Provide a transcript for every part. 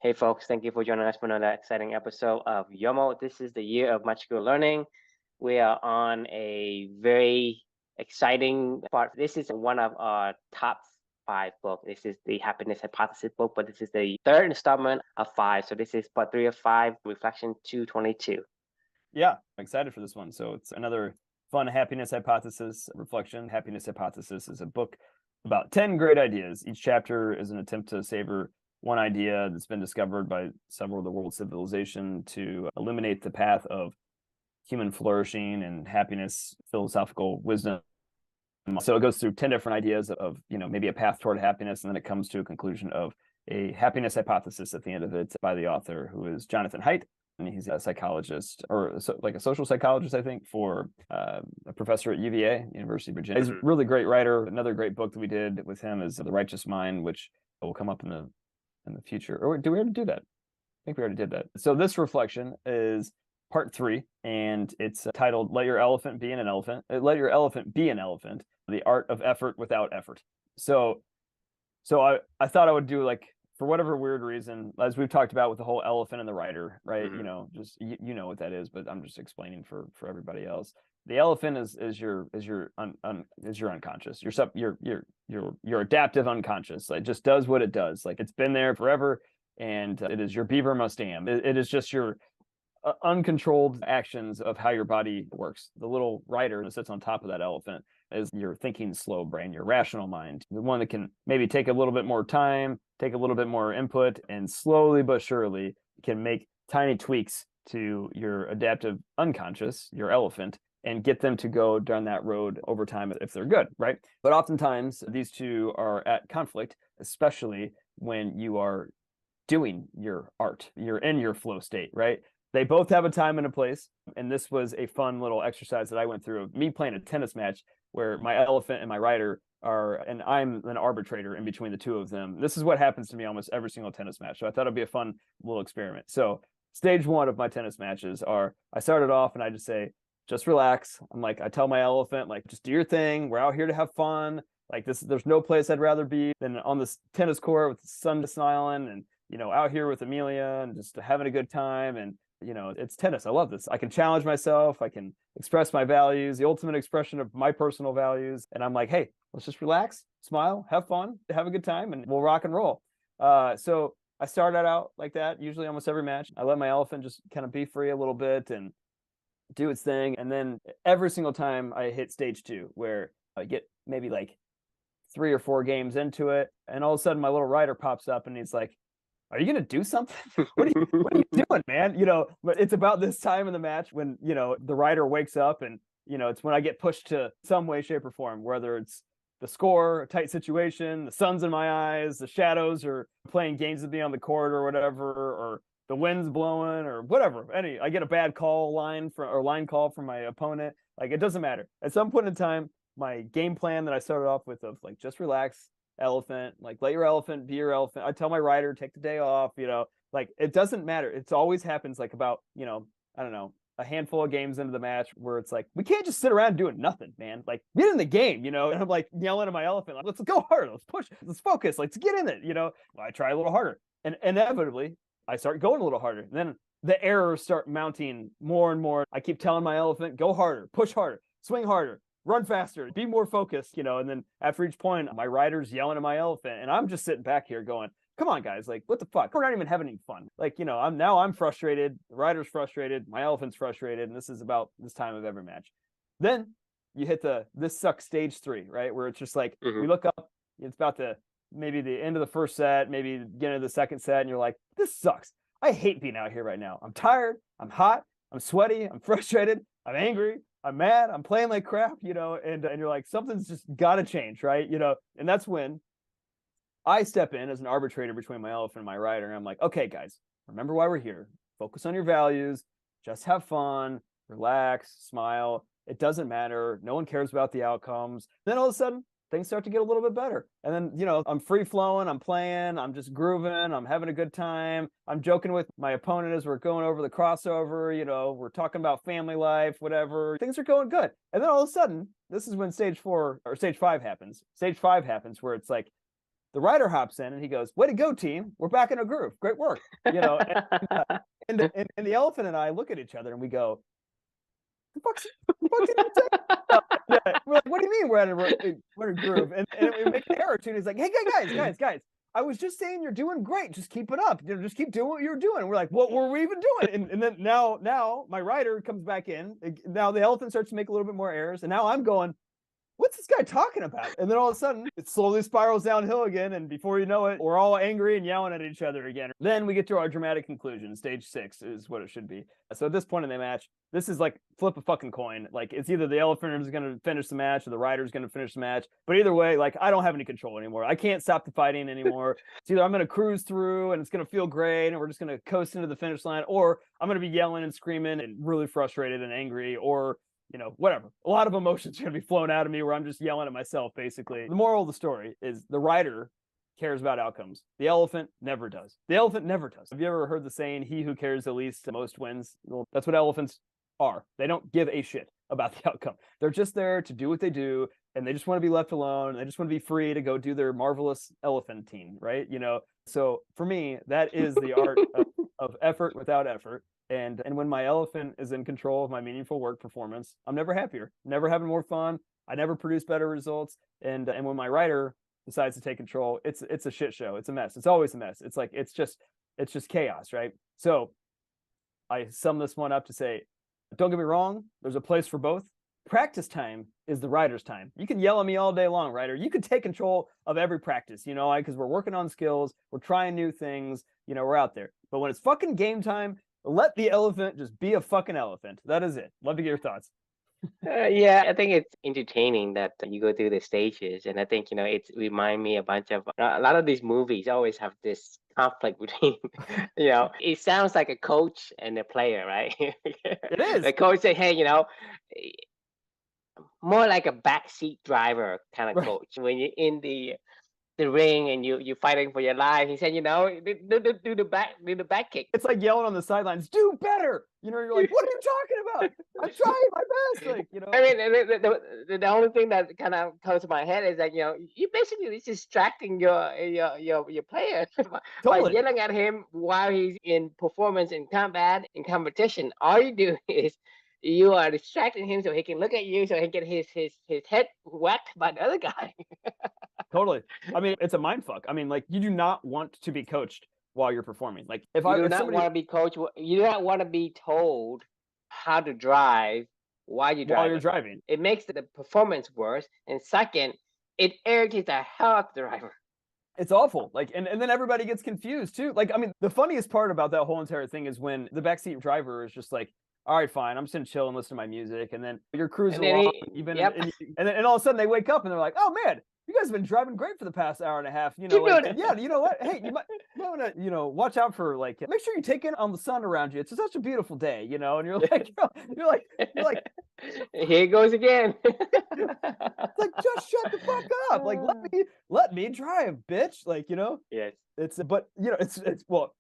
Hey folks, thank you for joining us for another exciting episode of YOML. This is the year of magical learning. We are on a very exciting part. This is one of our top 5 books. This is the Happiness Hypothesis book, but this is the third installment of 5. So this is part 3 of 5, Reflection 222. Yeah, I'm excited for this one. So it's another fun happiness hypothesis reflection. Happiness Hypothesis is a book about 10 great ideas. Each chapter is an attempt to savor one idea that's been discovered by several of the world's civilization to illuminate the path of human flourishing and happiness, philosophical wisdom. So it goes through 10 different ideas of maybe a path toward happiness, and then it comes to a conclusion of a happiness hypothesis at the end of it by the author, who is Jonathan Haidt. And he's a psychologist, or like a social psychologist, I think, for a professor at UVA, University of Virginia. He's a really great writer. Another great book that we did with him is The Righteous Mind, which will come up in the future. Or do we already do that? I think we already did that. So this reflection is part 3, and it's titled Let Your Elephant Be an Elephant. Let Your Elephant Be an Elephant, the Art of Effort Without Effort. So I thought I would do, like, for whatever weird reason, as we've talked about with the whole elephant and the rider, right? Mm-hmm. Just you know what that is, but I'm just explaining for everybody else. The elephant is your unconscious, your adaptive unconscious. Like, just does what it does. Like, it's been there forever, and it is your beaver must am. It is just your uncontrolled actions of how your body works. The little rider that sits on top of that elephant is your thinking slow brain, your rational mind, the one that can maybe take a little bit more time, take a little bit more input, and slowly but surely can make tiny tweaks to your adaptive unconscious, your elephant, and get them to go down that road over time if they're good, right? But oftentimes these two are at conflict, especially when you are doing your art, you're in your flow state, right? They both have a time and a place. And this was a fun little exercise that I went through of me playing a tennis match where my elephant and my rider are, and I'm an arbitrator in between the two of them. This is what happens to me almost every single tennis match. So I thought it'd be a fun little experiment. So stage 1 of my tennis matches are, I started off and I just say, just relax. I'm like, I tell my elephant, like, just do your thing. We're out here to have fun. Like, there's no place I'd rather be than on this tennis court with the sun smiling and, out here with Amelia and just having a good time. And it's tennis. I love this. I can challenge myself. I can express my values, the ultimate expression of my personal values. And I'm like, hey, let's just relax, smile, have fun, have a good time, and we'll rock and roll. So I started out like that, usually almost every match. I let my elephant just kind of be free a little bit and do its thing. And then every single time I hit stage 2, where I get maybe like 3 or 4 games into it, and all of a sudden my little rider pops up and he's like, are you going to do something? What are you doing, man? But it's about this time in the match when, the rider wakes up and, it's when I get pushed to some way, shape, or form, whether it's the score, a tight situation, the sun's in my eyes, the shadows are playing games with me on the court or whatever, or the wind's blowing or whatever. I get a bad line call from my opponent. Like, it doesn't matter. At some point in time, my game plan that I started off with of, like, just relax, elephant, like, let your elephant be your elephant. I tell my rider, take the day off, like, it doesn't matter. It always happens like about, I don't know, a handful of games into the match where it's like, we can't just sit around doing nothing, man. Like, get in the game, and I'm like yelling at my elephant, like, let's go hard, let's push, let's focus, let's get in it, Well, I try a little harder, and inevitably I start going a little harder. And then the errors start mounting more and more. I keep telling my elephant, go harder, push harder, swing harder, run faster, be more focused, and then after each point, my rider's yelling at my elephant, and I'm just sitting back here going, come on, guys, like, what the fuck? We're not even having any fun. Like, I'm frustrated, the rider's frustrated, my elephant's frustrated, and this is about this time of every match. Then you hit this sucks stage 3, right? Where it's just like, we look up, it's about maybe the end of the first set, maybe the beginning of the second set, and you're like, this sucks. I hate being out here right now. I'm tired, I'm hot, I'm sweaty, I'm frustrated, I'm angry, I'm mad, I'm playing like crap, and you're like, something's just got to change, right? And that's when I step in as an arbitrator between my elephant and my rider, and I'm like, okay, guys, remember why we're here. Focus on your values, just have fun, relax, smile. It doesn't matter. No one cares about the outcomes. Then all of a sudden, things start to get a little bit better. And then, I'm free flowing, I'm playing, I'm just grooving, I'm having a good time. I'm joking with my opponent as we're going over the crossover, we're talking about family life, whatever. Things are going good. And then all of a sudden, this is when stage 4 or stage 5 happens. Stage 5 happens where it's like, The rider hops in and he goes, "Way to go, team! We're back in a groove. Great work." You know, and the elephant and I look at each other and we go, "The fuck's did you say?" Yeah, we're like, "What do you mean we're in a groove?" And we make an error too. And he's like, "Hey, guys! I was just saying you're doing great. Just keep it up. You know, just keep doing what you're doing." And we're like, "What were we even doing?" And then now my rider comes back in. Now the elephant starts to make a little bit more errors, and now I'm going, "What's this guy talking about?" And then all of a sudden, it slowly spirals downhill again. And before you know it, we're all angry and yelling at each other again. Then we get to our dramatic conclusion. Stage 6 is what it should be. So at this point in the match, this is like flip a fucking coin. Like it's either the elephant is going to finish the match or the rider's going to finish the match. But either way, like I don't have any control anymore. I can't stop the fighting anymore. It's either I'm going to cruise through and it's going to feel great and we're just going to coast into the finish line, or I'm going to be yelling and screaming and really frustrated and angry, or you know, whatever. A lot of emotions are going to be flown out of me where I'm just yelling at myself, basically. The moral of the story is the rider cares about outcomes. The elephant never does. The elephant never does. Have you ever heard the saying, "He who cares the least the most wins"? Well, that's what elephants are. They don't give a shit about the outcome. They're just there to do what they do, and they just want to be left alone. They just want to be free to go do their marvelous elephantine, right? You know, so for me, that is the art of effort without effort. And when my elephant is in control of my meaningful work performance, I'm never happier, never having more fun. I never produce better results. And when my rider decides to take control, it's a shit show. It's a mess. It's always a mess. It's like it's just chaos, right? So I sum this one up to say, don't get me wrong, there's a place for both. Practice time is the rider's time. You can yell at me all day long, rider. You can take control of every practice, you know, because we're working on skills, we're trying new things, you know, we're out there. But when it's fucking game time, let the elephant just be a fucking elephant. That is it. Love to get your thoughts. Yeah, I think it's entertaining that you go through the stages, and I think it's remind me a bunch of a lot of these movies always have this conflict between, it sounds like a coach and a player, right? It is. The coach say, "Hey, more like a backseat driver kind of Right. coach when you're in the ring and you're fighting for your life." He said, do the back kick." It's like yelling on the sidelines, "Do better." You know, you're like, "What are you talking about? I'm trying my best." Like, you know. I mean, the only thing that kind of comes to my head is that you basically distracting your player by Totally. yelling at him while he's in performance, in combat, in competition. All you do is you are distracting him so he can look at you, so he can get his head whacked by the other guy. Totally. I mean, it's a mind fuck. I mean, like, you do not want to be coached while you're performing. Like, You do not want to be coached. You do not want to be told how to drive while you're while you're driving. driving, It makes the performance worse. And second, it irritates the hell out of the driver. it's awful. Like, and then everybody gets confused too. Like, I mean, the funniest part about that whole entire thing is when the backseat driver is just like, "All right, fine, I'm just gonna chill and listen to my music," and then you're cruising along, and then all of a sudden they wake up and they're like, "Oh man, you guys have been driving great for the past hour and a half." You know, like, yeah, you know what? Hey, you might want to, watch out for, like, make sure you take in on the sun around you. It's such a beautiful day, you know. And you're like, you're like, here it goes again. like, just shut the fuck up. Like, let me drive, bitch. Like, Yes. but it's well,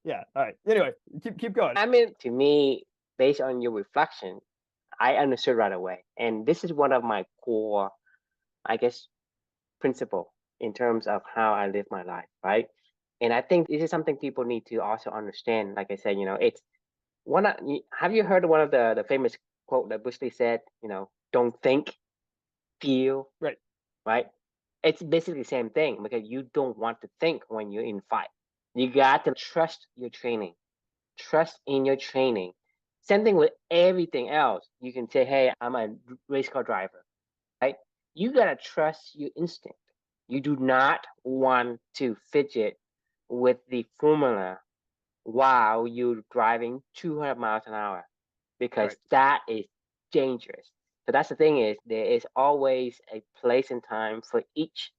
yeah. All right. Anyway, keep going. I mean, to me, based on your reflection, I understood right away. And this is one of my core, I guess, principle in terms of how I live my life, right? And I think this is something people need to also understand. Like I said, it's have you heard of one of the famous quote that Bruce Lee said, "Don't think, feel," Right. right? It's basically the same thing because you don't want to think when you're in fight. You got to trust your training, trust in your training. Same thing with everything else. You can say, "Hey, I'm a race car driver," right? You got to trust your instinct. You do not want to fidget with the formula while you're driving 200 miles an hour because Right. that is dangerous. So that's the thing is there is always a place and time for each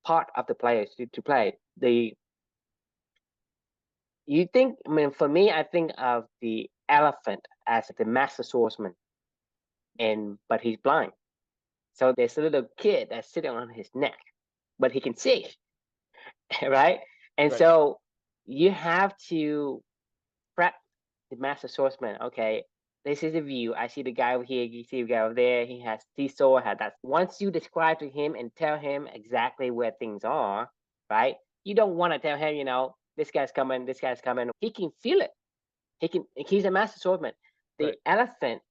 part of the players to play. I mean, for me, I think of the elephant as the master swordsman, but he's blind. So there's a little kid that's sitting on his neck, but he can see, right? And Right. so you have to prep the master swordsman. Okay, this is the view. I see the guy over here. You see the guy over there. He has this sword. Has that. Once you describe to him and tell him exactly where things are, right? You don't want to tell him, this guy's coming. This guy's coming. He can feel it. He's a master swordsman. The Right. elephant,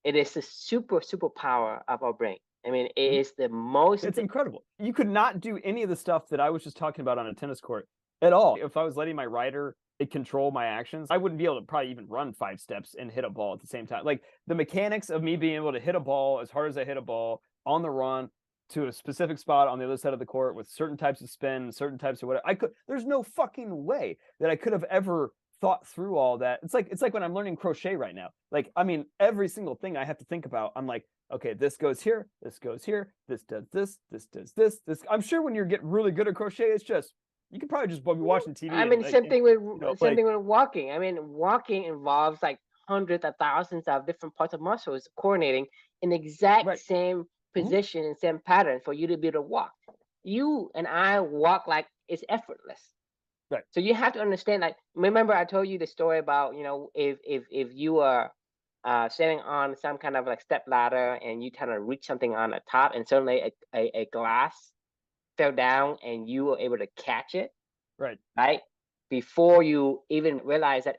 it is the super power of our brain. I mean, it is the most. It's incredible. You could not do any of the stuff that I was just talking about on a tennis court at all. If I was letting my rider control my actions, I wouldn't be able to probably even run 5 steps and hit a ball at the same time. Like the mechanics of me being able to hit a ball as hard as I hit a ball on the run to a specific spot on the other side of the court with certain types of spin, certain types of whatever. There's no fucking way that I could have ever thought through all that. It's like when I'm learning crochet right now. Like, I mean, every single thing I have to think about, I'm like, okay, this goes here, this does this does this. I'm sure when you're getting really good at crochet, it's just, you could probably just be watching TV. I mean, same thing with walking. I mean, walking involves like hundreds of thousands of different parts of muscles coordinating in the exact same position and same pattern for you to be able to walk. You and I walk like it's effortless. Right. So you have to understand, like, remember I told you the story about, if you are standing on some kind of like step ladder and you kind of reach something on the top and suddenly a glass fell down and you were able to catch it. Right. Before you even realize that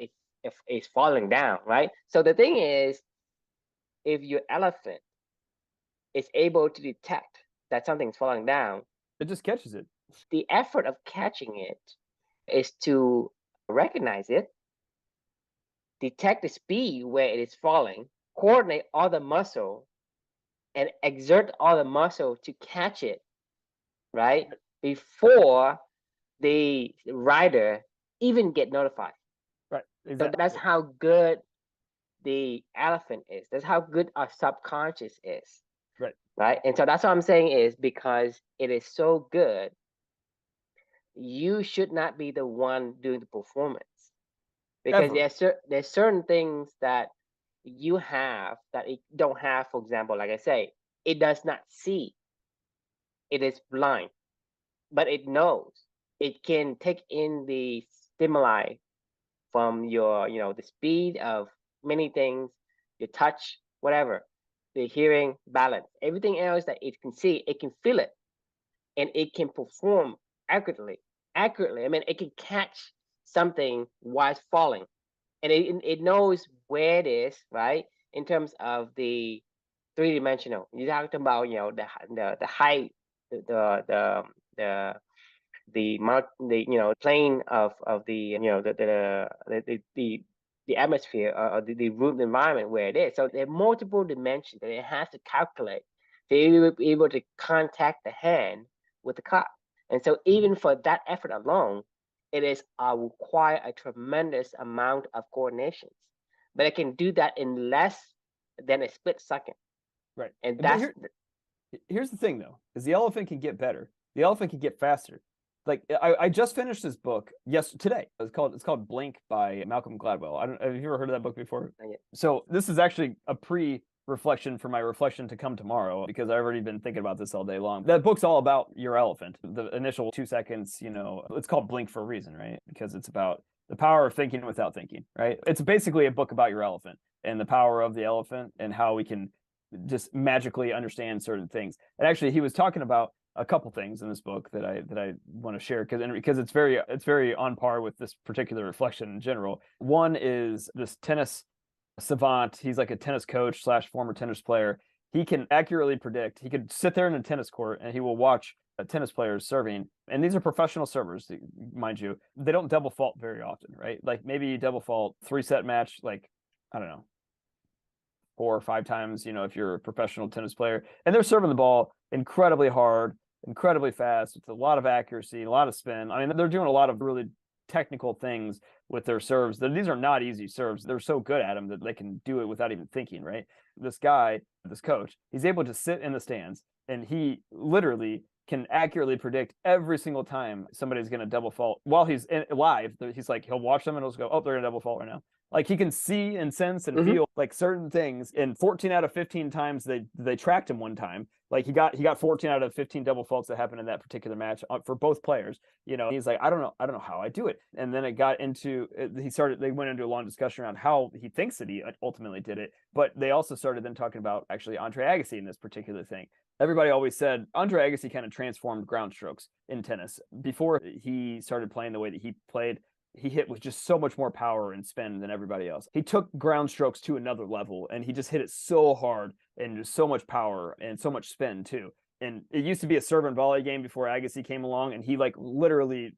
it's falling down. Right. So the thing is, if your elephant is able to detect that something's falling down, it just catches it. The effort of catching it is to recognize it, detect the speed where it is falling, coordinate all the muscle, and exert all the muscle to catch it, right? Before the rider even get notified. Right. Exactly. So that's how good the elephant is. That's how good our subconscious is. Right. Right. And so that's what I'm saying is, because it is so good, you should not be the one doing the performance, because there's certain things that you have that it don't have. For example, like I say, it does not see. It is blind, but it knows. It can take in the stimuli from your, the speed of many things, your touch, whatever, the hearing, balance, everything else that it can see, it can feel it, and it can perform accurately. I mean, it can catch something while it's falling, and it knows where it is, right? In terms of the 3-dimensional, you talked about, the height, the plane of the the atmosphere, or the room environment where it is. So there are multiple dimensions that it has to calculate to be able to contact the hand with the cup. And so even for that effort alone, it is require a tremendous amount of coordinations. But it can do that in less than a split second. Right. And that's here's the thing though, is the elephant can get better. The elephant can get faster. Like I just finished this book today. It's called Blink by Malcolm Gladwell. Have you ever heard of that book before? Not yet. So this is actually a reflection for my reflection to come tomorrow, because I've already been thinking about this all day long. That book's all about your elephant. The initial 2 seconds, it's called Blink for a reason, right? Because it's about the power of thinking without thinking, right? It's basically a book about your elephant and the power of the elephant and how we can just magically understand certain things. And actually, he was talking about a couple things in this book that I want to share, because it's very on par with this particular reflection in general. One is this tennis savant. He's like a tennis coach / former tennis player. He can accurately predict. He could sit there in a tennis court and he will watch tennis players serving. And these are professional servers, mind you. They don't double fault very often, right? Like maybe you double fault 3-set match, like, I don't know, 4 or 5 times, if you're a professional tennis player. And they're serving the ball incredibly hard, incredibly fast, with a lot of accuracy, a lot of spin. I mean, they're doing a lot of really technical things with their serves. These are not easy serves. They're so good at them that they can do it without even thinking, right? This guy, this coach, he's able to sit in the stands, and he literally can accurately predict every single time somebody's going to double fault while he's live. He's like, he'll watch them and he'll just go, oh, they're going to double fault right now. Like he can see and sense and feel like certain things. And 14 out of 15 times they tracked him one time. Like he got 14 out of 15 double faults that happened in that particular match for both players. You know, he's like, I don't know how I do it. And then it got into they went into a long discussion around how he thinks that he ultimately did it. But they also started then talking about actually Andre Agassi in this particular thing. Everybody always said Andre Agassi kind of transformed ground strokes in tennis. Before he started playing the way that he played, he hit with just so much more power and spin than everybody else. He took ground strokes to another level, and he just hit it so hard and just so much power and so much spin too. And it used to be a serve and volley game before Agassi came along, and he like literally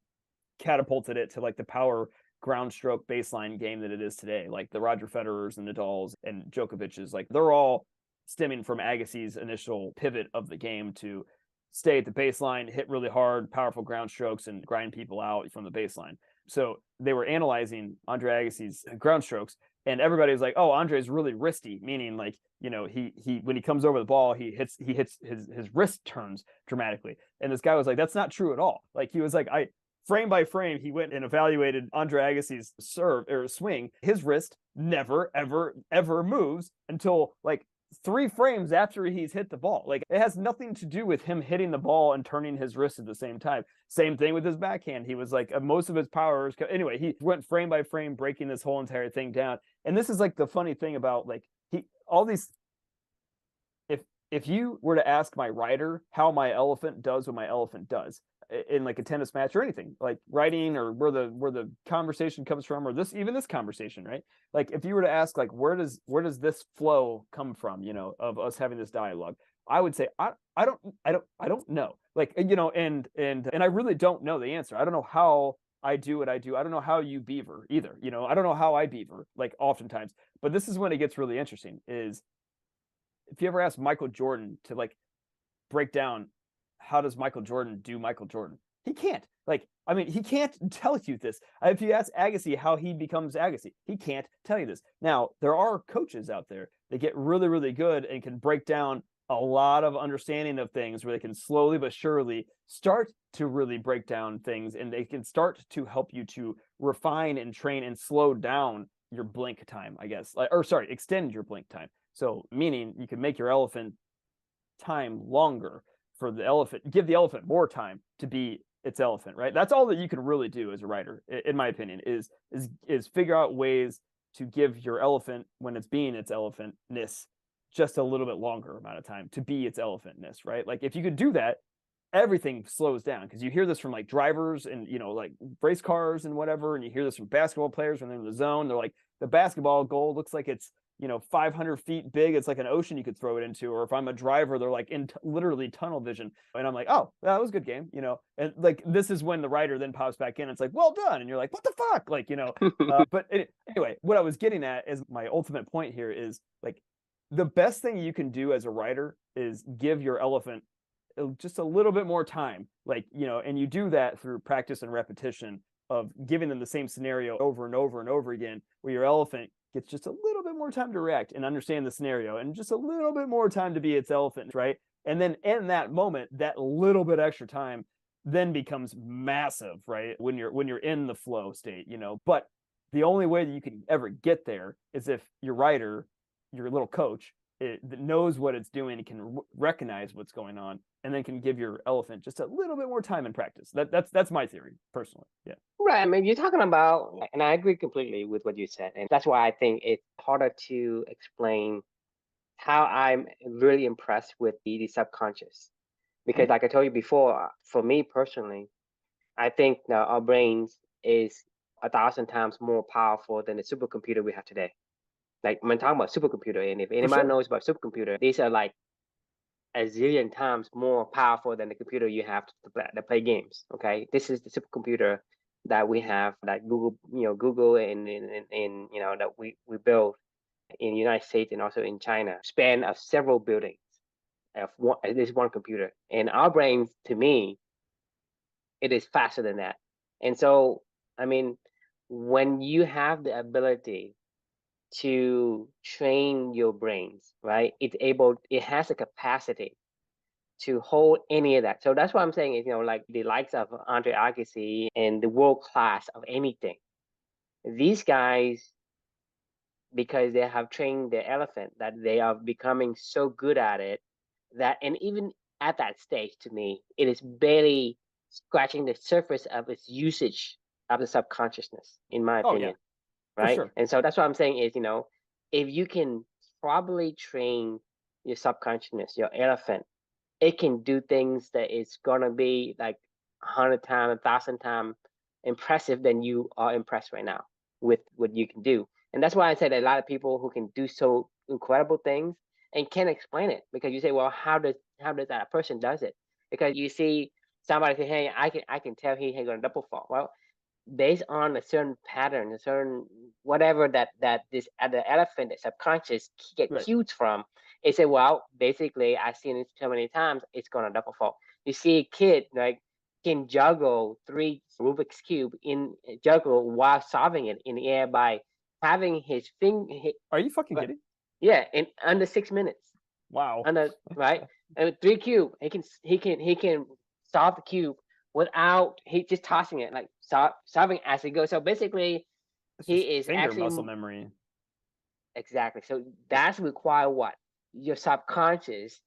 catapulted it to like the power ground stroke baseline game that it is today. Like the Roger Federers and Nadals and Djokovic's, like they're all stemming from Agassi's initial pivot of the game to stay at the baseline, hit really hard, powerful ground strokes, and grind people out from the baseline. So they were analyzing Andre Agassi's ground strokes, and everybody was like, "Oh, Andre's really wristy," meaning like, you know, he when he comes over the ball, he hits his wrist turns dramatically. And this guy was like, "That's not true at all." Like he was like, frame by frame, he went and evaluated Andre Agassi's serve or swing. His wrist never ever moves until like 3 frames after he's hit the ball. Like it has nothing to do with him hitting the ball and turning his wrist at the same time. Same thing with his backhand. He was like most of his power. Anyway, he went frame by frame, breaking this whole entire thing down. And this is like the funny thing about like all these. If you were to ask my rider how my elephant does what my elephant does in like a tennis match or anything, like writing or where the conversation comes from, or this conversation, right? Like if you were to ask like where does this flow come from, you know, of us having this dialogue, I would say I don't know. Like, you know, and I really don't know the answer. I don't know how I do what I do. I don't know how you beaver either. You know, I don't know how I beaver, like oftentimes. But this is when it gets really interesting is if you ever ask Michael Jordan to like break down how does Michael Jordan do Michael Jordan, he can't. Like, I mean, he can't tell you this. If you ask Agassi how he becomes Agassi, he can't tell you this. Now, there are coaches out there that get really, really good and can break down a lot of understanding of things where they can slowly but surely start to really break down things, and they can start to help you to refine and train and slow down your blink time, I guess. Extend your blink time. So meaning you can make your elephant time longer for the elephant, give the elephant more time to be its elephant, right? That's all that you can really do as a writer, in my opinion, is figure out ways to give your elephant, when it's being its elephantness, just a little bit longer amount of time to be its elephantness, right? Like if you could do that, everything slows down, because you hear this from like drivers and, you know, like race cars and whatever, and you hear this from basketball players when they're in the zone. They're like, the basketball goal looks like it's, you know, 500 feet big. It's like an ocean you could throw it into. Or if I'm a driver, they're like in literally tunnel vision. And I'm like, oh, that was a good game, you know? And like, this is when the writer then pops back in. It's like, well done. And you're like, what the fuck? Like, you know, anyway, what I was getting at is my ultimate point here is like, the best thing you can do as a writer is give your elephant just a little bit more time. Like, you know, and you do that through practice and repetition of giving them the same scenario over and over and over again, where your elephant gets just a little bit more time to react and understand the scenario, and just a little bit more time to be its elephant, right? And then in that moment, that little bit extra time then becomes massive, right? When you're in the flow state, you know. But the only way that you can ever get there is if your writer, your little coach, that knows what it's doing, and can recognize what's going on, and then can give your elephant just a little bit more time in practice. That's my theory personally. Yeah. Right. I mean, you're talking about, and I agree completely with what you said. And that's why I think it's harder to explain how I'm really impressed with the subconscious. Because like I told you before, for me personally, I think now our brains is 1,000 times more powerful than the supercomputer we have today. Like when talking about supercomputer, and if anybody knows about supercomputer, these are like a zillion times more powerful than the computer you have to play games. Okay, this is the supercomputer that we have, that Google and you know, that we built in the United States and also in China, span of several buildings of this one computer. And our brains, to me, it is faster than that. And so, I mean, when you have the ability to train your brains, right, it has a capacity to hold any of that. So that's what I'm saying is, like the likes of Andre Agassi and the world class of anything. These guys, because they have trained the elephant, that they are becoming so good at it that, and even at that stage, to me, it is barely scratching the surface of its usage of the subconsciousness, in my Oh yeah, opinion, for right? sure. And so that's what I'm saying is, if you can properly train your subconsciousness, your elephant, it can do things that is gonna be like 100 times, 1,000 times impressive than you are impressed right now with what you can do. And that's why I say that a lot of people who can do so incredible things and can't explain it, because you say, well, how does that person does it? Because you see somebody say, hey, I can tell he ain't gonna double fall. Well, based on a certain pattern, a certain whatever that this the elephant, the subconscious get Right. cues from, it say, well, basically I've seen it so many times, it's gonna double fall. You see a kid like can juggle 3 Rubik's cube in juggle while solving it in the air by having his finger. Are you fucking kidding? Yeah, in under 6 minutes. Wow. Under right, and with 3 cube, he can solve the cube without he just tossing it, like solving as he goes. So basically, It's he just is finger actually muscle memory. exactly. So that's require what your subconscious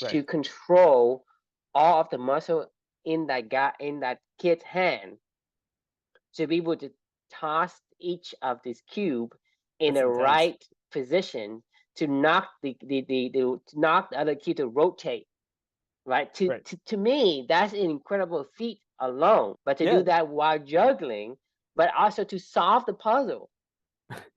Right. to control all of the muscle in that kid's hand to be able to toss each of this cube in That's the intense. right position to knock to knock the other cube to rotate. Right. To me, that's an incredible feat alone. But to do that while juggling, but also to solve the puzzle.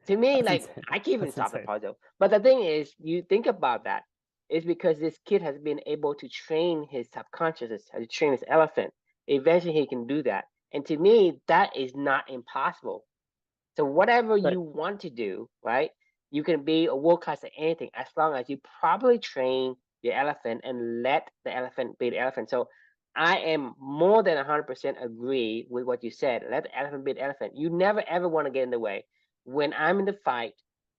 To me, like insane. I can't even That's solve the insane. puzzle. But the thing is, you think about that, is because this kid has been able to train his subconscious, to train his elephant. Eventually he can do that. And to me, that is not impossible. So whatever Right. you want to do, right? You can be a world class at anything as long as you properly train the elephant and let the elephant be the elephant. So I am more than 100% agree with what you said. Let the elephant be the elephant. You never ever want to get in the way. When I'm in the fight,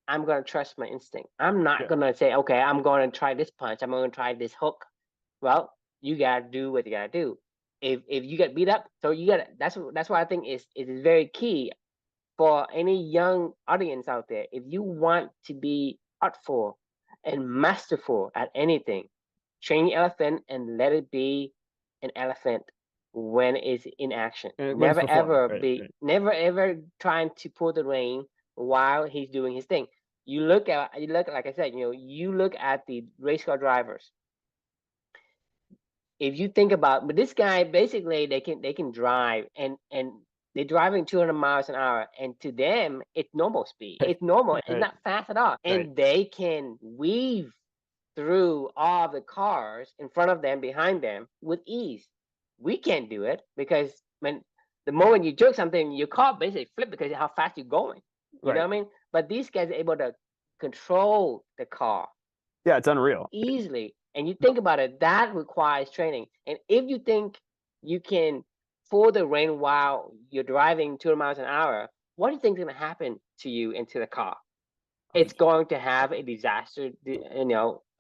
I'm going to trust my instinct. I'm not Yeah. going to say, okay, I'm going to try this punch. I'm going to try this hook. Well, you got to do what you got to do. If you get beat up, so you got to, that's why I think it is very key for any young audience out there. If you want to be artful and masterful at anything, train your elephant and let it be an elephant when it's in action. When it's Never performing. ever Right. be, never ever trying to pull the rein while he's doing his thing. You look, like I said, you look at the race car drivers. If you think about, but this guy basically they can drive and they're driving 200 miles an hour, and to them it's normal speed. It's normal. It's Right. not fast at all, and Right. they can weave through all the cars in front of them, behind them with ease. We can't do it because when the moment you jerk something, your car basically flip because of how fast you're going. You know Right. what I mean? But these guys are able to control the car Yeah, it's unreal. easily. And you think about it, that requires training. And if you think you can pull the rein while you're driving 200 miles an hour, what do you think is going to happen to you and to the car? It's going to have a disaster,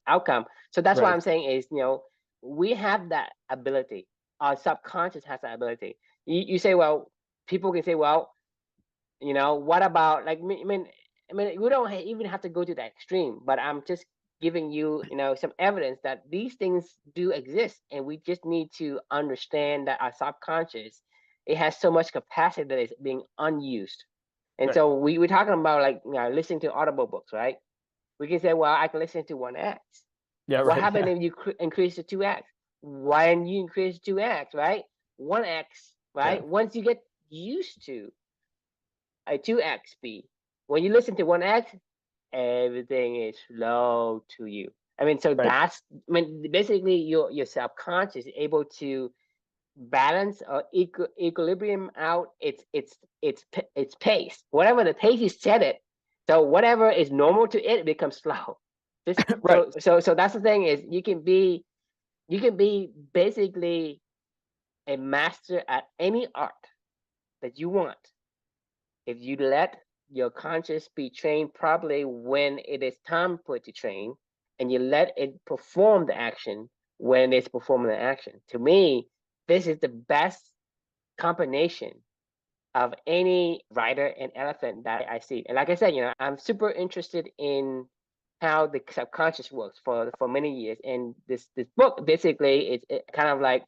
outcome. So that's what Right. I'm saying is, we have that ability. Our subconscious has that ability. You say, well, people can say, well, what about like, I mean, we don't even have to go to that extreme, but I'm just giving you, some evidence that these things do exist, and we just need to understand that our subconscious, it has so much capacity that is being unused. And Right. so we're talking about like, listening to audible books, right? We can say, well, I can listen to 1x. Yeah. What Right. happens Yeah. if you increase to 2x? When you increase 2x, right? 1x, Yeah. right? Once you get used to a 2x speed, when you listen to 1x, everything is slow to you. I mean, so Right. basically your subconscious is able to balance or equilibrium out its pace. Whatever the pace you set it, so whatever is normal to it becomes slow. Just Right. so that's the thing is you can be basically a master at any art that you want if you let your conscious be trained properly when it is time for it to train, and you let it perform the action when it's performing an action. To me, this is the best combination of any writer and elephant that I see. And like I said, I'm super interested in how the subconscious works for many years. And this book basically is it kind of like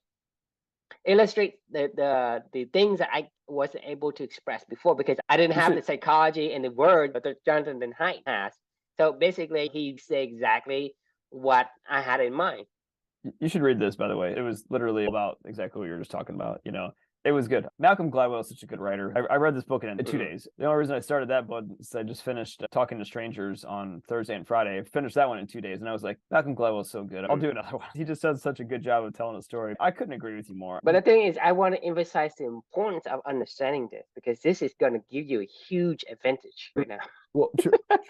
illustrate the things that I wasn't able to express before because I didn't have the psychology and the word that Jonathan Haidt has. So basically, he said exactly what I had in mind. You should read this, by the way. It was literally about exactly what you were just talking about. It was good. Malcolm Gladwell is such a good writer. I read this book in 2 days. The only reason I started that book is I just finished Talking to Strangers on Thursday and Friday. I finished that one in 2 days, and I was like, Malcolm Gladwell is so good. I'll do another one. He just does such a good job of telling a story. I couldn't agree with you more. But the thing is, I want to emphasize the importance of understanding this because this is going to give you a huge advantage right now. Well,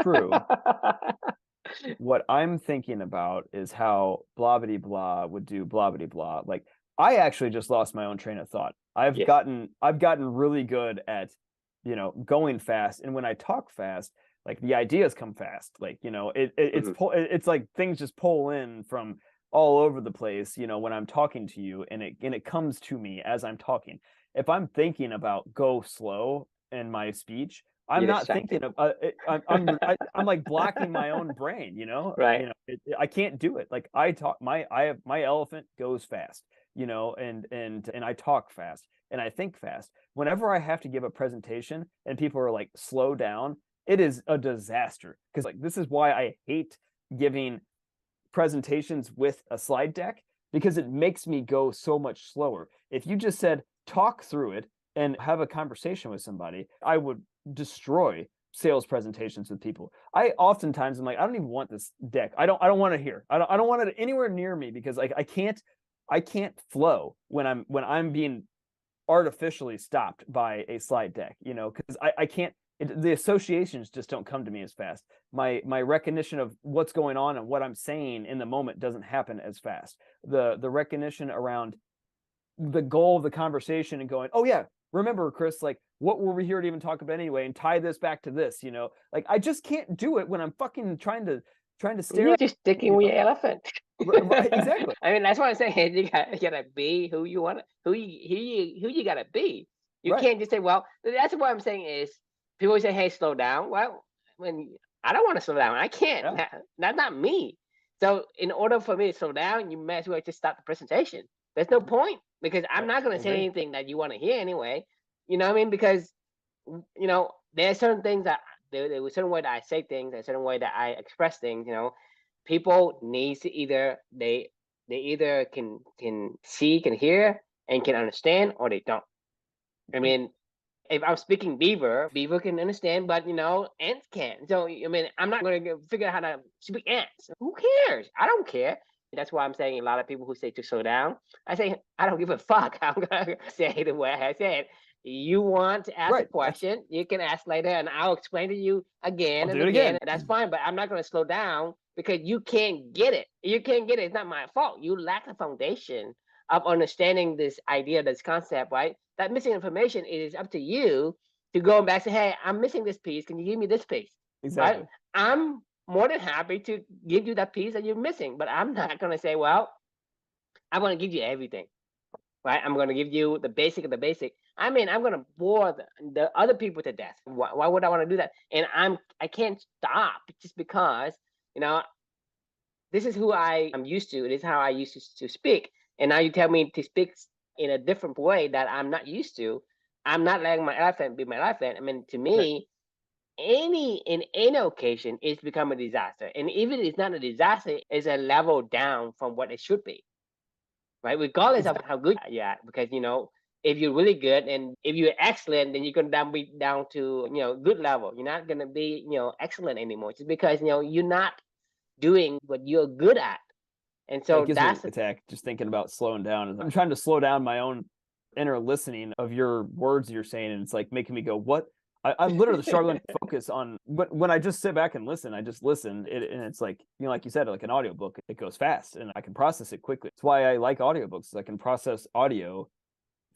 true. What I'm thinking about is how blah blah blah would do blah blah blah. Like I actually just lost my own train of thought. I've gotten really good at, going fast. And when I talk fast, like the ideas come fast. Like, it's like things just pull in from all over the place, when I'm talking to you, and it comes to me as I'm talking. If I'm thinking about go slow in my speech, I'm not thinking of I'm like blocking my own brain, Right. I can't do it. Like I talk my elephant goes fast, and I talk fast and I think fast. Whenever I have to give a presentation and people are like slow down, it is a disaster because like this is why I hate giving presentations with a slide deck because it makes me go so much slower. If you just said talk through it and have a conversation with somebody, I would destroy sales presentations with people. I oftentimes am like, I don't even want this deck. I don't want to hear. I don't want it anywhere near me because like I can't flow when I'm being artificially stopped by a slide deck, because I can't. The associations just don't come to me as fast. My recognition of what's going on and what I'm saying in the moment doesn't happen as fast. The recognition around the goal of the conversation and going, oh yeah, remember, Chris, like what were we here to even talk about anyway, and tie this back to this, like I just can't do it when I'm fucking trying to stare. You're just sticking with your elephant. Right, exactly. I mean, that's why I'm saying you gotta be who you want, who you gotta be. You can't just say, well, that's what I'm saying is people say, hey, slow down. Well, when I don't want to slow down, I can't. Yeah. That's not me. So in order for me to slow down, you might as well just stop the presentation. There's no point because I'm not going to say anything that you want to hear anyway. You know what I mean? Because, there are certain things that there was a certain way that I say things, a certain way that I express things, people need to either, they either can see, can hear, and can understand, or they don't. I mean, if I'm speaking beaver can understand, but ants can't. So I mean, I'm not going to figure out how to speak ants. Who cares? I don't care. That's why I'm saying a lot of people who say to slow down, I say I don't give a fuck. I'm gonna say the way I said. You want to ask a question, you can ask later, and I'll explain to you again and again. That's fine, but I'm not going to slow down because you can't get it. You can't get it. It's not my fault. You lack the foundation of understanding this idea, this concept, right? That missing information, it is up to you to go back and say, hey, I'm missing this piece. Can you give me this piece? Exactly. Right? I'm more than happy to give you that piece that you're missing, but I'm not going to say, well, I'm going to give you everything, right? I'm going to give you the basic of the basic. I mean, I'm going to bore the other people to death. Why would I want to do that? And I can't stop just because, this is who I am used to. It is how I used to speak. And now you tell me to speak in a different way that I'm not used to. I'm not letting my elephant be my elephant. I mean, to me, in any occasion, it's become a disaster. And even if it's not a disaster, it's a level down from what it should be, right? Regardless of how good you're at, because if you're really good and if you're excellent, then you're gonna be down to good level. You're not gonna be excellent anymore, just because you're not doing what you're good at. And so that's the attack. Just thinking about slowing down. I'm trying to slow down my own inner listening of your words you're saying, and it's like making me go, what? I'm literally struggling to focus on. But when I just sit back and listen, I just listen, and it's like like you said, like an audiobook, it goes fast, and I can process it quickly. That's why I like audiobooks. I can process audio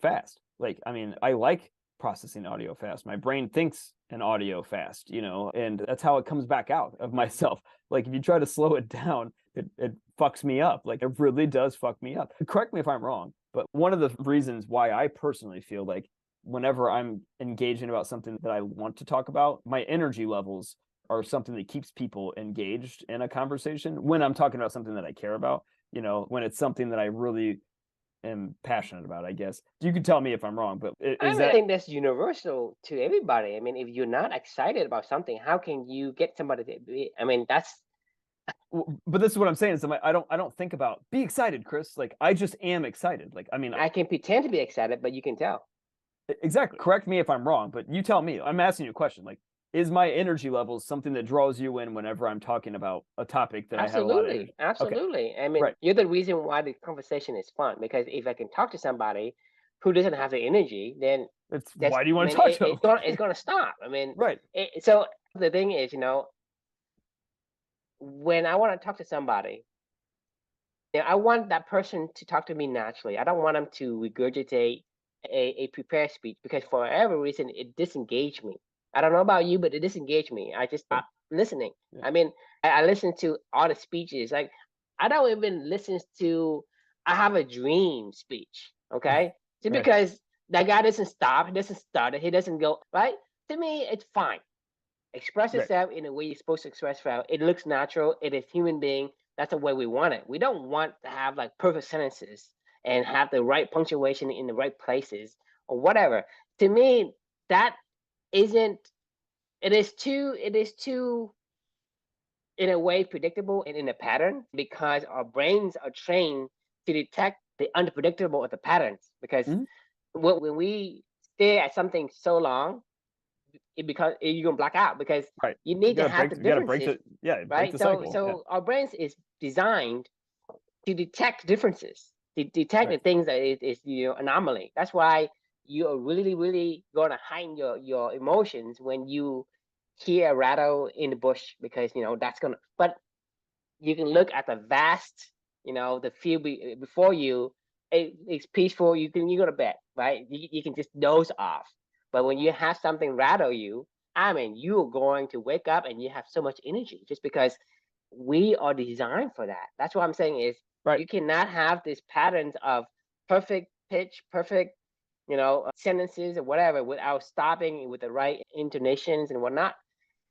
fast. Like, I mean, I like processing audio fast. My brain thinks an audio fast, you know, and that's how it comes back out of myself. Like if you try to slow it down, it fucks me up. Like it really does fuck me up. Correct me if I'm wrong, but one of the reasons why I personally feel like whenever I'm engaging about something that I want to talk about, my energy levels are something that keeps people engaged in a conversation when I'm talking about something that I care about, you know, when it's something that I really am passionate about, I guess. You can tell me if I'm wrong, but I think that's universal to everybody. I mean, if you're not excited about something, how can you get somebody to be? I mean, that's. But this is what I'm saying is I don't think about be excited, Chris. Like I just am excited. Like, I mean, I can pretend to be excited, but you can tell. Exactly. Correct me if I'm wrong, but you tell me. I'm asking you a question. Like, is my energy levels something that draws you in whenever I'm talking about a topic that I have a lot of energy? Absolutely. I mean, Right. you're the reason why the conversation is fun, because if I can talk to somebody who doesn't have the energy, then why do you want to talk to them? It's going to stop. I mean, Right. So the thing is, when I want to talk to somebody, I want that person to talk to me naturally. I don't want them to regurgitate a prepared speech, because for whatever reason it disengaged me. I don't know about you, but it disengaged me. I'm listening. Yeah. I mean, I listen to all the speeches. Like I don't even listen to "I have a dream" speech. Okay, just Right. because that guy doesn't stop, he doesn't stutter, he doesn't go right. To me, it's fine. Express Right. yourself in the way you're supposed to express yourself. It looks natural. It is human being. That's the way we want it. We don't want to have like perfect sentences and have the right punctuation in the right places or whatever. To me, that isn't. It is too in a way predictable and in a pattern, because our brains are trained to detect the unpredictable of the patterns. Because when we stare at something so long, because you're gonna black out, because Right. you need to have break, the you gotta break differences, break right? the So cycle. our brains is designed to detect differences, to detect the things that is anomaly. That's why you are really, really gonna heighten your emotions when you hear a rattle in the bush, because that's gonna. But you can look at the vast, the field before you. It's peaceful. You go to bed, right? You can just doze off. But when you have something rattle you, I mean, you're going to wake up and you have so much energy, just because we are designed for that. That's what I'm saying is Right. you cannot have these patterns of perfect pitch, perfect, sentences or whatever without stopping with the right intonations and whatnot.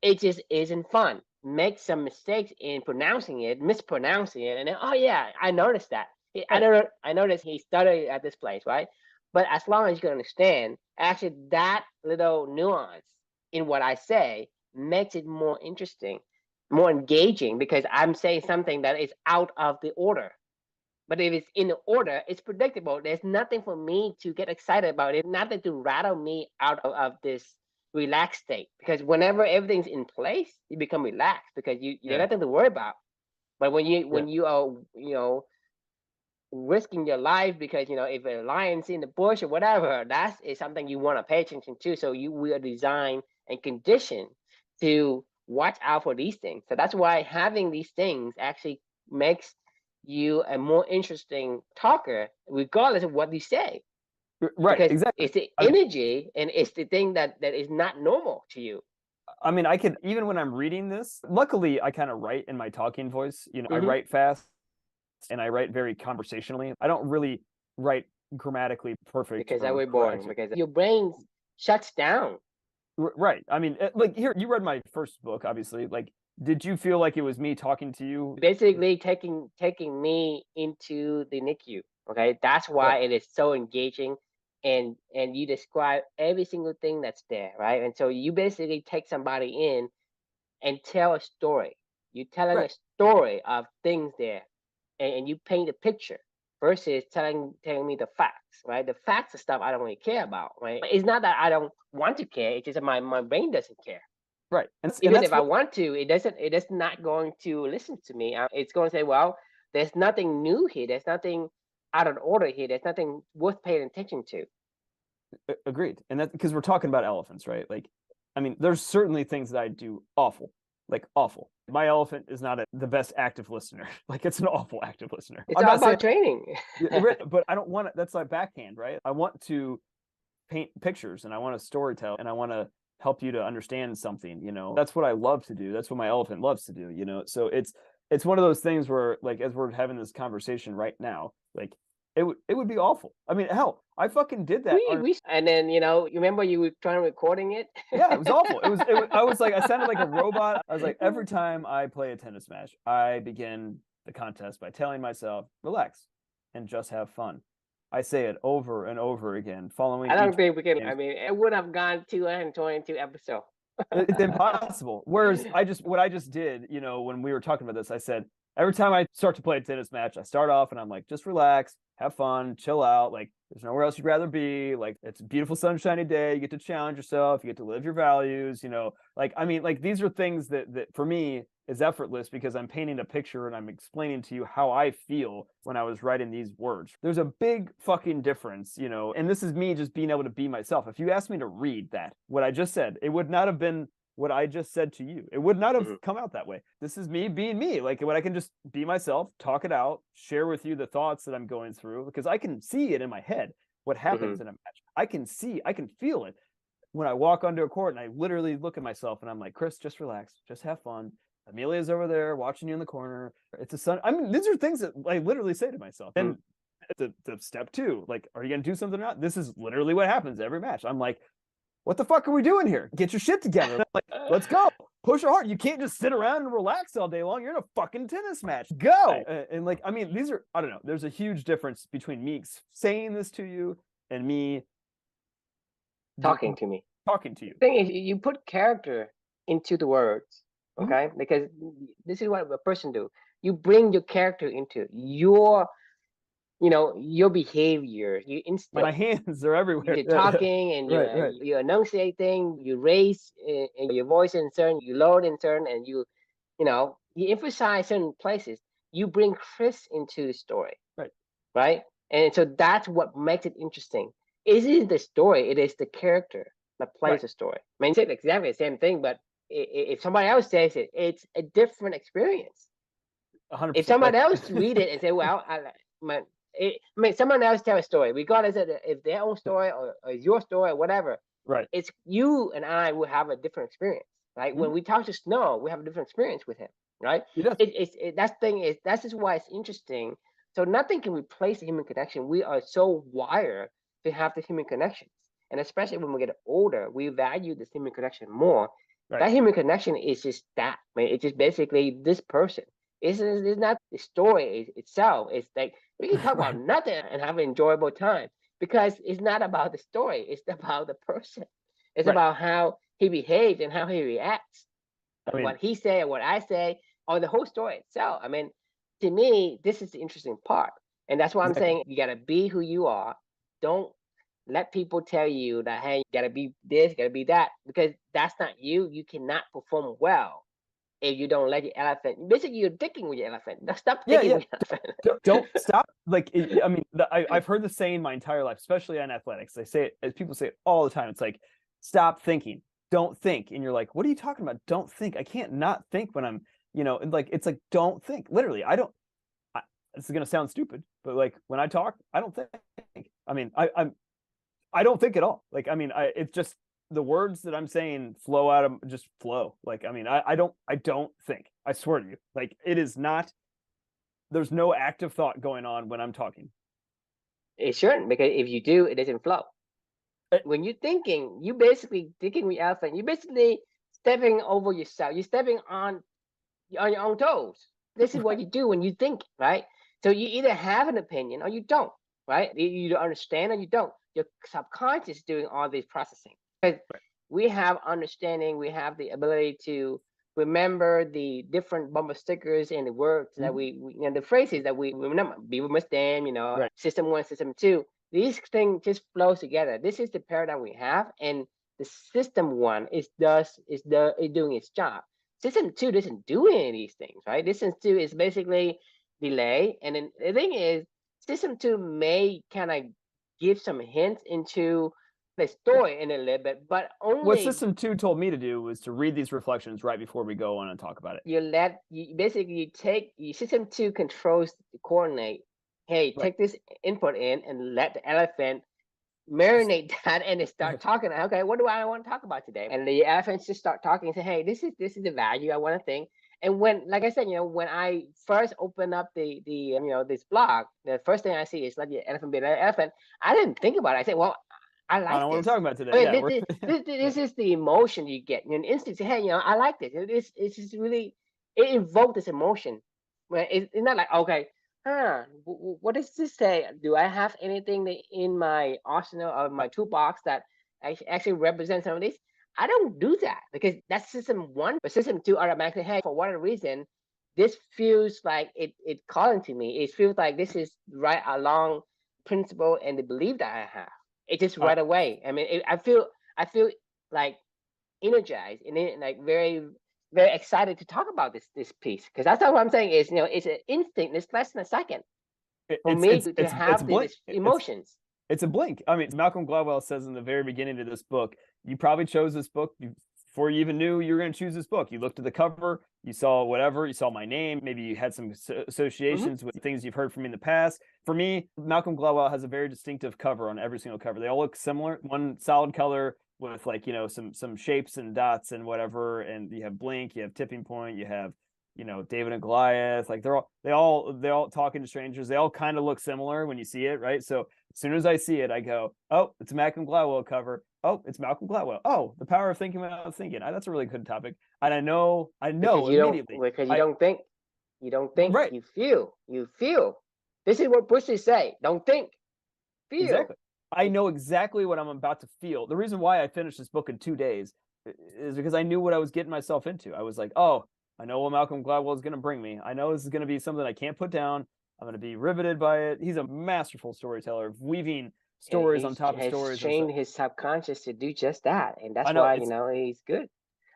It just isn't fun. Make some mistakes in pronouncing it, mispronouncing it, and then, oh yeah, I noticed that. I noticed he stuttered at this place, right? But as long as you can understand, actually that little nuance in what I say makes it more interesting, more engaging, because I'm saying something that is out of the order. But if it's in the order, it's predictable. There's nothing for me to get excited about. It nothing to rattle me out of this relaxed state. Because whenever everything's in place, you become relaxed, because you have nothing to worry about. But when you are risking your life, because if a lion's in the bush or whatever, that is something you want to pay attention to. So we are designed and conditioned to watch out for these things. So that's why having these things actually makes you a more interesting talker, regardless of what you say. Right. Because Exactly. it's the energy, and it's the thing that is not normal to you. I mean, I could, even when I'm reading this, luckily I kind of write in my talking voice. I write fast and I write very conversationally. I don't really write grammatically perfect. Because that way boring, because your brain shuts down. Right. I mean, like here, you read my first book, obviously. Like, did you feel like it was me talking to you? Basically taking me into the NICU. Okay. That's why it is so engaging. And you describe every single thing that's there, right? And so you basically take somebody in and tell a story. You're telling a story of things there, and you paint a picture versus telling me the facts, right? The facts are stuff I don't really care about, right? It's not that I don't want to care. It's just that my brain doesn't care. Right. Even if I want to, it is not going to listen to me. It's going to say, well, there's nothing new here. There's nothing out of order here. There's nothing worth paying attention to. Agreed. And that's because we're talking about elephants, right? Like, I mean, there's certainly things that I do awful, like awful. My elephant is not the best active listener. Like, it's an awful active listener. It's all about training. But I don't want it. That's like backhand, right? I want to paint pictures and I want to storytell and I want to help you to understand something, you know. That's what I love to do. That's what my elephant loves to do, you know. So it's one of those things where, like, as we're having this conversation right now, like it would be awful. I mean, hell, I fucking did that. And then, you know, you remember you were trying recording it? Yeah, it was awful. I was like, I sounded like a robot. I was like, every time I play a tennis match, I begin the contest by telling myself, relax and just have fun. I say it over and over again, following I don't each think we can. game. I mean, it would have gone 222 episodes. It's impossible. Whereas what I just did, you know, when we were talking about this, I said, every time I start to play a tennis match, I start off and I'm like, just relax, have fun, chill out. Like, there's nowhere else you'd rather be. Like, it's a beautiful sunshiny day. You get to challenge yourself. You get to live your values, you know. Like, I mean, like, these are things that for me is effortless because I'm painting a picture and I'm explaining to you how I feel when I was writing these words. There's a big fucking difference, you know, and this is me just being able to be myself. If you asked me to read that, what I just said, it would not have been what I just said to you. It would not have come out that way. This is me being me. Like, when I can just be myself, talk it out, share with you the thoughts that I'm going through, because I can see it in my head, what happens in a match. I can feel it when I walk onto a court and I literally look at myself and I'm like, Chris, just relax, just have fun. Amelia's over there watching you in the corner. It's a sun. I mean, these are things that I literally say to myself. And the step 2, like, are you going to do something or not? This is literally what happens every match. I'm like, what the fuck are we doing here? Get your shit together. Like, let's go. Push hard. You can't just sit around and relax all day long. You're in a fucking tennis match. Go. And like, I mean, these are, I don't know. There's a huge difference between me saying this to you and me talking to me. Talking to you. The thing is, you put character into the words, okay? Because this is what a person do. You bring your character into your, you know, your behavior. You my hands are everywhere. You're talking and you enunciate things. You raise your voice in certain, you lower it in certain, and you know, you emphasize certain places. You bring Chris into the story, right? And so that's what makes it interesting. It isn't the story; it is the character that plays the story. I mean, it's exactly the same thing, but if somebody else says it, it's a different experience. 100%. If somebody else read it and say, "Well, I mean, someone else tell a story, regardless of if their own story or your story or whatever. Right. It's you and I will have a different experience. Right. When we talk to Snow, we have a different experience with him. Right. That's just why it's interesting. So nothing can replace the human connection. We are so wired to have the human connections, and especially when we get older, we value this human connection more. Right. That human connection is just that. I mean, it's just basically this person. It's not the story itself. It's like we can talk about nothing and have an enjoyable time because it's not about the story. It's about the person. It's about how he behaves and how he reacts. I mean, what he said, what I say, or the whole story itself. I mean, to me, this is the interesting part. And that's why I'm saying you got to be who you are. Don't let people tell you that, hey, you got to be this, you got to be that, because that's not you. You cannot perform well if you don't let your elephant. Basically, you're dicking with your elephant. Stop dicking with your elephant. Don't stop. Like, I mean, I've heard the saying my entire life, especially on athletics. They say it, as people say it all the time. It's like, stop thinking. Don't think. And you're like, what are you talking about? Don't think. I can't not think when I'm, you know, like, it's like, don't think. Literally, this is going to sound stupid, but like when I talk, I don't think. I mean, I don't think at all. Like, I mean, it's just, the words that I'm saying flow out of, just flow. Like, I mean, I don't think, I swear to you, like, it is not, there's no active thought going on when I'm talking. It shouldn't, because if you do, it doesn't flow. When you're thinking, you basically thinking with elephant, you're basically stepping over yourself. You're stepping on your own toes. This is what you do when you think, right? So you either have an opinion or you don't, right? You don't understand or you don't. Your subconscious is doing all this processing. Because we have understanding, we have the ability to remember the different bumper stickers and the words that we you know, the phrases that we remember. Be with them, you know, system 1, system 2. These things just flows together. This is the paradigm we have, and the system 1 is doing its job. System 2 doesn't do any of these things, right? System 2 is basically delay, and then the thing is, system 2 may kind of give some hints into the story in a little bit, but only what system 2 told me to do was to read these reflections right before we go on and talk about it. You take system 2 controls the coordinate. Hey, take this input in and let the elephant marinate that and then start talking. Okay, what do I want to talk about today? And the elephants just start talking and say, hey, this is the value I want to think. And when, like I said, when I first opened up the this blog, the first thing I see is let the elephant be an elephant. I didn't think about it. I said, well, I I like know what we're this. talking about today. I Yeah, mean, this is the emotion you get. An instant say, hey, I like this. It's just really, it invoked this emotion. It's not like, okay, what does this say? Do I have anything in my arsenal or my toolbox that actually represents some of these? I don't do that because that's system one. But system two automatically, hey, for whatever reason, this feels like it calling to me. It feels like this is right along principle and the belief that I have. It just right away. I mean, I feel like energized and like very excited to talk about this piece because that's what I'm saying is it's an instinct. It's less than a second for me to have these emotions. It's a blink. I mean, Malcolm Gladwell says in the very beginning of this book, you probably chose this book before you even knew you were going to choose this book. You looked at the cover, you saw whatever, you saw my name, maybe you had some associations with things you've heard from me in the past. For me, Malcolm Gladwell has a very distinctive cover on every single cover. They all look similar, one solid color with like, some shapes and dots and whatever. And you have Blink, you have Tipping Point, you have David and Goliath. Like they all talking to strangers. They all kind of look similar when you see it, right? So as soon as I see it, I go, oh, it's a Malcolm Gladwell cover. Oh, it's Malcolm Gladwell. Oh, the power of thinking without thinking. That's a really good topic. And I know because immediately. Because you don't think, right. You feel. This is what Bushes say. Don't think, feel. Exactly. I know exactly what I'm about to feel. The reason why I finished this book in 2 days is because I knew what I was getting myself into. I was like, oh, I know what Malcolm Gladwell is going to bring me. I know this is going to be something I can't put down. I'm going to be riveted by it. He's a masterful storyteller, weaving stories on top of stories. He's trained his subconscious to do just that, and that's why he's good.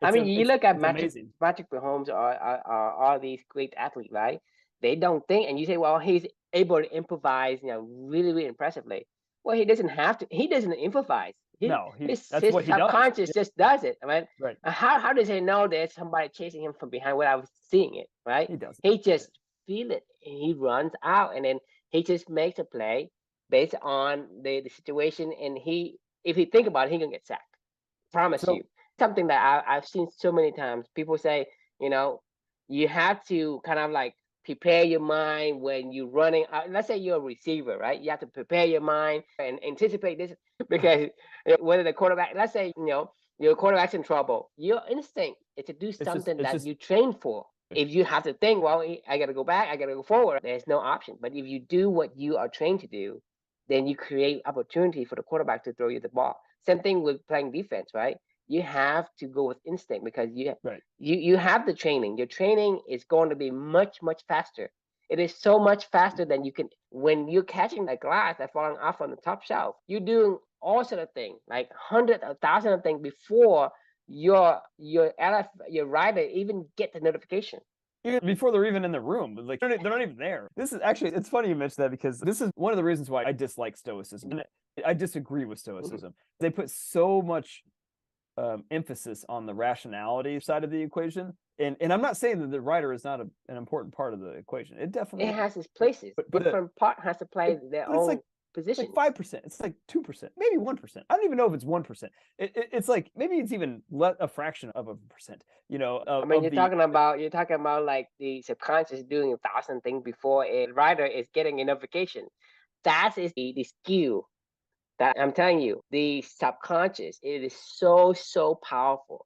I mean, you look at Patrick Mahomes or all these great athletes, right? They don't think, and you say, well, he's able to improvise, really, really impressively. Well, he doesn't have to. He doesn't improvise. His subconscious just does it. I mean, right. How does he know there's somebody chasing him from behind without seeing it? Right? He does. He just feel it, and he runs out, and then he just makes a play based on the situation. And if he think about it, he can get sacked. Promise you. Something that I've seen so many times. People say, you have to kind of like prepare your mind when you're running. Let's say you're a receiver, right? You have to prepare your mind and anticipate this because whether the quarterback, let's say, your quarterback's in trouble, your instinct is to do something you train for. If you have to think, well, I got to go back, I got to go forward, there's no option. But if you do what you are trained to do, then you create opportunity for the quarterback to throw you the ball. Same thing with playing defense, right? You have to go with instinct because you have the training. Your training is going to be much, much faster. It is so much faster than you can. When you're catching a glass that's falling off on the top shelf, you're doing all sort of things, like hundreds of thousands of things before your rider even get the notification. Before they're even in the room, like they're not even there. This is actually, it's funny you mentioned that because this is one of the reasons why I dislike Stoicism. And I disagree with Stoicism. They put so much emphasis on the rationality side of the equation. And I'm not saying that the writer is not an important part of the equation. It definitely has its places. But different part has to play their own position. It's like 5%. It's like 2%, maybe 1%. I don't even know if it's 1%. It's like maybe it's even a fraction of a percent. I mean, you're talking about like the subconscious doing 1,000 things before a writer is getting a notification. That is the skill. That I'm telling you, the subconscious, it is so powerful.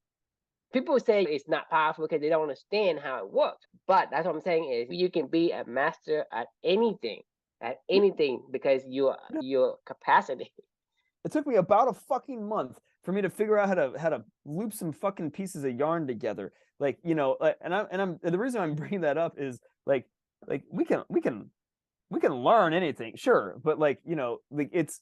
People say it's not powerful because they don't understand how it works. But that's what I'm saying is you can be a master at anything because your capacity. It took me about a fucking month for me to figure out how to loop some fucking pieces of yarn together. Like, and the reason I'm bringing that up is like we can learn anything, sure, but like it's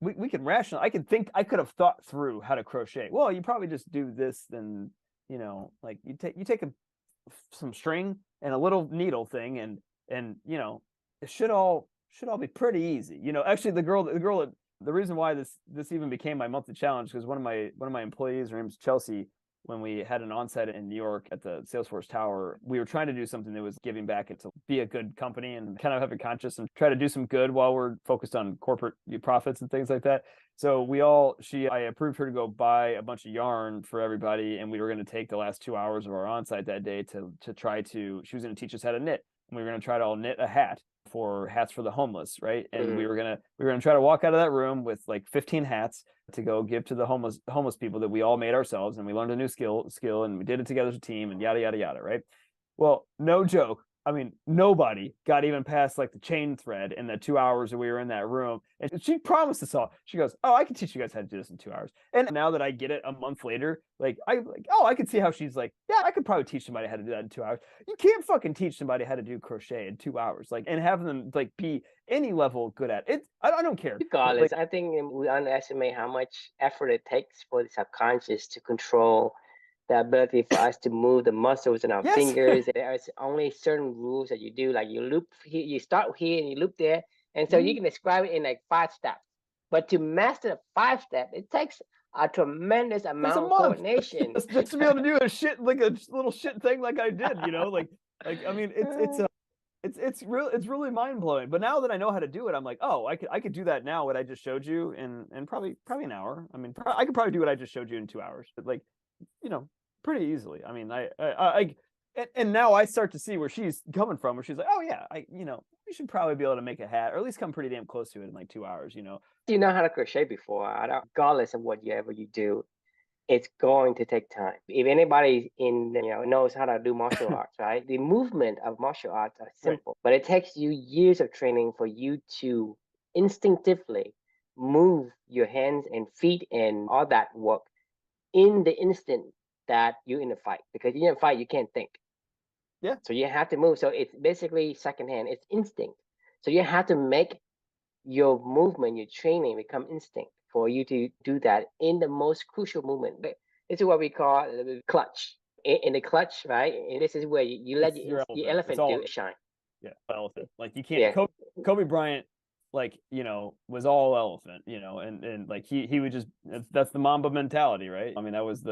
we can rational. I could have thought through how to crochet. Well, you probably just do this, then like you take some string and a little needle thing, and it should all be pretty easy. Actually, the reason why this even became my monthly challenge, because one of my employees, her name's Chelsea, when we had an onsite in New York at the Salesforce Tower. We were trying to do something that was giving back and to be a good company and kind of have a conscience and try to do some good while we're focused on corporate profits and things like that. So I approved her to go buy a bunch of yarn for everybody, and we were going to take the last 2 hours of our onsite that day to try to. She was going to teach us how to knit, and we were going to try to all knit a hat for hats for the homeless, right? And we were gonna try to walk out of that room with like 15 hats to go give to the homeless people that we all made ourselves, and we learned a new skill, and we did it together as a team, and yada yada yada, right? Well, no joke. I mean, nobody got even past like the chain thread in the 2 hours that we were in that room. And she promised us all. She goes, "Oh, I can teach you guys how to do this in 2 hours." And now that I get it a month later, I can see how she's like, "Yeah, I could probably teach somebody how to do that in 2 hours." You can't fucking teach somebody how to do crochet in 2 hours, like, and have them like be any level good at it. I don't care. Regardless, I think we underestimate how much effort it takes for the subconscious to control the ability for us to move the muscles in our Yes. fingers. There's only certain rules that you do, like you loop here, you start here and you loop there. And so you can describe it in like 5 steps. But to master the 5 step, it takes a tremendous amount of coordination. just to be able to do a little shit thing like I did, I mean, it's really mind blowing. But now that I know how to do it, I'm like, oh, I could do that now. What I just showed you in probably an hour. I mean, I could probably do what I just showed you in 2 hours, but like, pretty easily. I mean, and now I start to see where she's coming from, where she's like, oh yeah, we should probably be able to make a hat, or at least come pretty damn close to it in like 2 hours. You know how to crochet before, regardless of whatever you do, it's going to take time. If anybody knows how to do martial arts, right? The movement of martial arts are simple, but it takes you years of training for you to instinctively move your hands and feet and all that work in the instant that you're in a fight. Because in a fight, you can't think. Yeah. So you have to move. So it's basically secondhand. It's instinct. So you have to make your movement, your training become instinct for you to do that in the most crucial moment. This is what we call the clutch. In the clutch, right? And this is where you let your elephant do shine. Yeah, elephant. Like you can't. Yeah. Kobe Bryant, was all elephant. And like he would just. That's the Mamba mentality, right? I mean, that's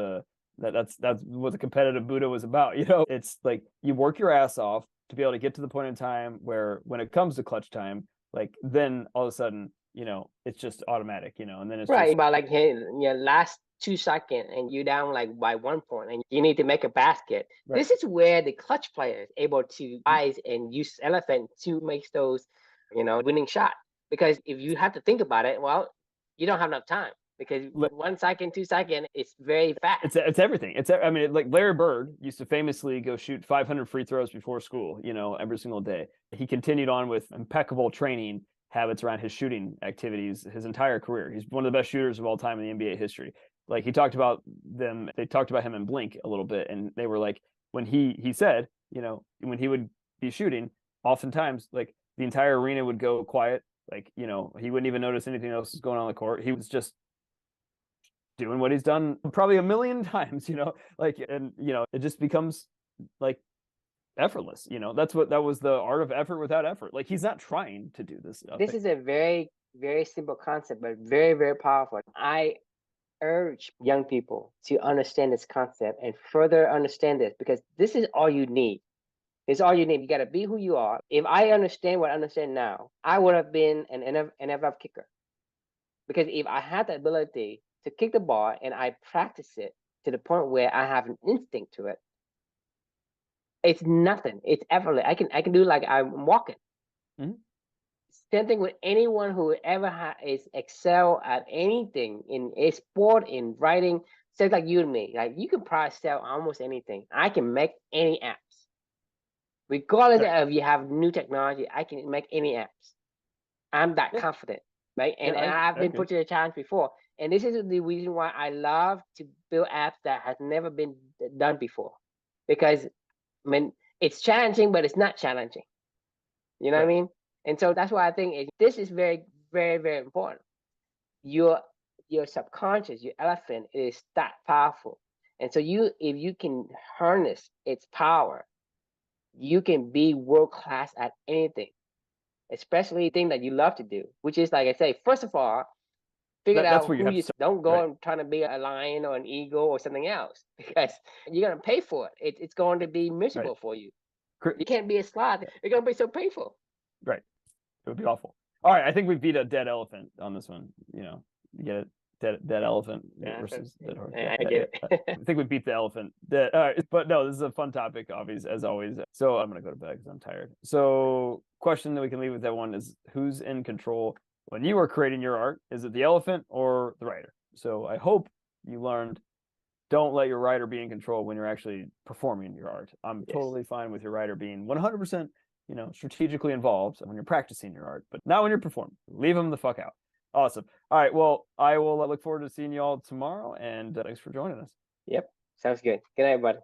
what the competitive Buddha was about. It's like you work your ass off to be able to get to the point in time where when it comes to clutch time, like then all of a sudden, it's just automatic, and then it's right. Just... About like your last 2 seconds and you're down like by 1 point and you need to make a basket. Right. This is where the clutch player is able to rise and use elephant to make those, winning shot. Because if you have to think about it, well, you don't have enough time. Because 1 second, 2 seconds, it's very fast. It's everything. I mean, like Larry Bird used to famously go shoot 500 free throws before school, every single day. He continued on with impeccable training habits around his shooting activities his entire career. He's one of the best shooters of all time in the NBA history. Like they talked about him in Blink a little bit, and they were like, when he said, when he would be shooting, oftentimes like the entire arena would go quiet. Like, he wouldn't even notice anything else was going on the court. He was just doing what he's done probably a million times, it just becomes like effortless. That was the art of effort without effort. Like he's not trying to do this stuff. This is a very, very simple concept, but very, very powerful. I urge young people to understand this concept and further understand this, because this is all you need. It's all you need. You got to be who you are. If I understand what I understand now, I would have been an NFL kicker. Because if I had the ability to kick the ball and I practice it to the point where I have an instinct to it, it's nothing. It's effortless. I can do like I'm walking. Mm-hmm. Same thing with anyone who ever is excel at anything in a sport, in writing. Just like you and me, like you can probably sell almost anything. I can make any apps, regardless of if you have new technology. I can make any apps. I'm that confident, right? And I've been put to the challenge before. And this is the reason why I love to build apps that has never been done before, because it's challenging, but it's not challenging. You know what I mean? And so that's why I think this is very, very, very important. Your subconscious, your elephant, is that powerful. And so if you can harness its power, you can be world-class at anything, especially thing that you love to do, which is, like I say, first of all, Figure That's out where you who have you so, don't go right. and trying to be a lion or an eagle or something else because you're gonna pay for it. It's going to be Right. miserable for you. Cr- You can't be a sloth. It's gonna be so painful. Right. It would be awful. All right, I think we beat a dead elephant on this one. You know, you get it? Dead elephant Yeah, versus dead horse. I get it. I think we beat the elephant. All right, but no, this is a fun topic, obviously, as always. So I'm gonna go to bed because I'm tired. So question that we can leave with that one is, who's in control when you are creating your art? Is it the elephant or the writer? So I hope you learned, don't let your writer be in control when you're actually performing your art. I'm Yes. totally fine with your writer being 100%, strategically involved when you're practicing your art, but not when you're performing. Leave them the fuck out. Awesome. All right. Well, I will look forward to seeing you all tomorrow, and thanks for joining us. Yep. Sounds good. Good night, everybody.